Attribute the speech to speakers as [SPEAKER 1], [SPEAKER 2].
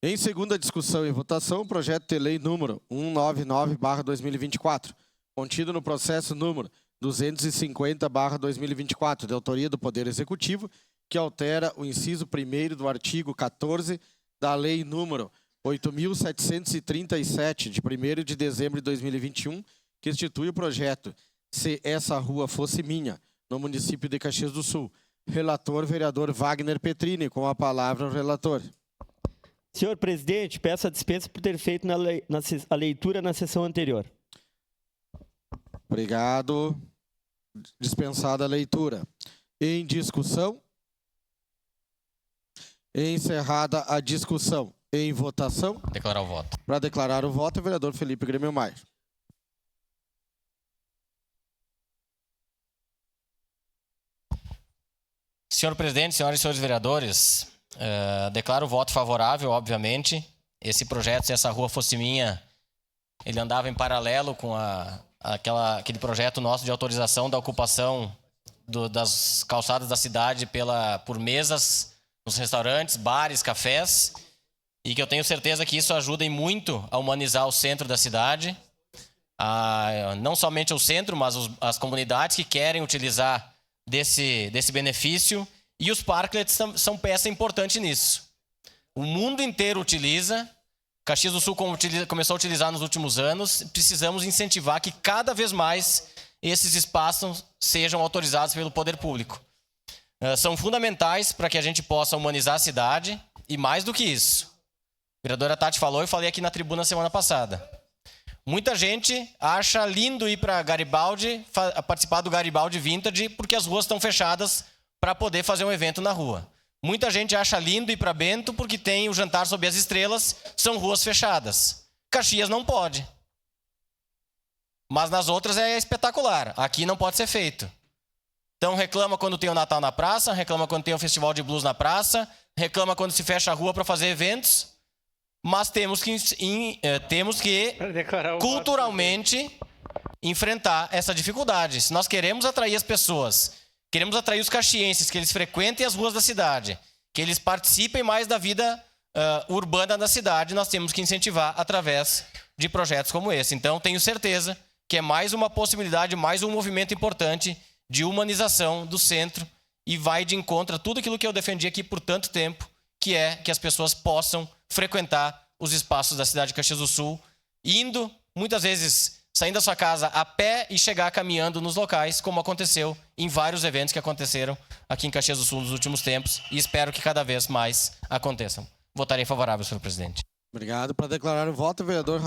[SPEAKER 1] Em segunda discussão e votação, o projeto de lei número 199/2024, contido no processo número 250/2024, de autoria do Poder Executivo, que altera o inciso 1º do artigo 14 da Lei número 8.737, de 1º de dezembro de 2021, que institui o projeto Se Essa Rua Fosse Minha, no município de Caxias do Sul. Relator, vereador Wagner Petrini. Com a palavra o relator.
[SPEAKER 2] Senhor presidente, peço a dispensa por ter feito a leitura na sessão anterior.
[SPEAKER 1] Obrigado. Dispensada a leitura. Em discussão. Encerrada a discussão. Em votação.
[SPEAKER 3] Declarar o voto.
[SPEAKER 1] Para declarar o voto, o vereador Felipe Grêmio Maia.
[SPEAKER 3] Senhor presidente, senhoras e senhores vereadores, declaro o voto favorável, obviamente. Esse projeto, se essa rua fosse minha, ele andava em paralelo com aquele projeto nosso de autorização da ocupação das calçadas da cidade por mesas nos restaurantes, bares, cafés, e que eu tenho certeza que isso ajuda em muito a humanizar o centro da cidade, não somente o centro, mas as comunidades que querem utilizar desse benefício, e os parklets são peça importante nisso. O mundo inteiro utiliza, Caxias do Sul começou a utilizar nos últimos anos, precisamos incentivar que cada vez mais esses espaços sejam autorizados pelo poder público. São fundamentais para que a gente possa humanizar a cidade, e mais do que isso, a vereadora Tati falou, eu falei aqui na tribuna semana passada. Muita gente acha lindo ir para Garibaldi, participar do Garibaldi Vintage, porque as ruas estão fechadas para poder fazer um evento na rua. Muita gente acha lindo ir para Bento porque tem o Jantar Sob as Estrelas, são ruas fechadas. Caxias não pode. Mas nas outras é espetacular. Aqui não pode ser feito. Então reclama quando tem o Natal na praça, reclama quando tem o Festival de Blues na praça, reclama quando se fecha a rua para fazer eventos. Mas temos que culturalmente enfrentar essa dificuldade. Se nós queremos atrair as pessoas, queremos atrair os caxienses, que eles frequentem as ruas da cidade, que eles participem mais da vida urbana da cidade, nós temos que incentivar através de projetos como esse. Então, tenho certeza que é mais uma possibilidade, mais um movimento importante de humanização do centro e vai de encontro a tudo aquilo que eu defendi aqui por tanto tempo, que é que as pessoas possam frequentar os espaços da cidade de Caxias do Sul, indo, muitas vezes, saindo da sua casa a pé e chegar caminhando nos locais, como aconteceu em vários eventos que aconteceram aqui em Caxias do Sul nos últimos tempos, e espero que cada vez mais aconteçam. Votarei favorável, senhor presidente.
[SPEAKER 1] Obrigado. Para declarar o voto, o vereador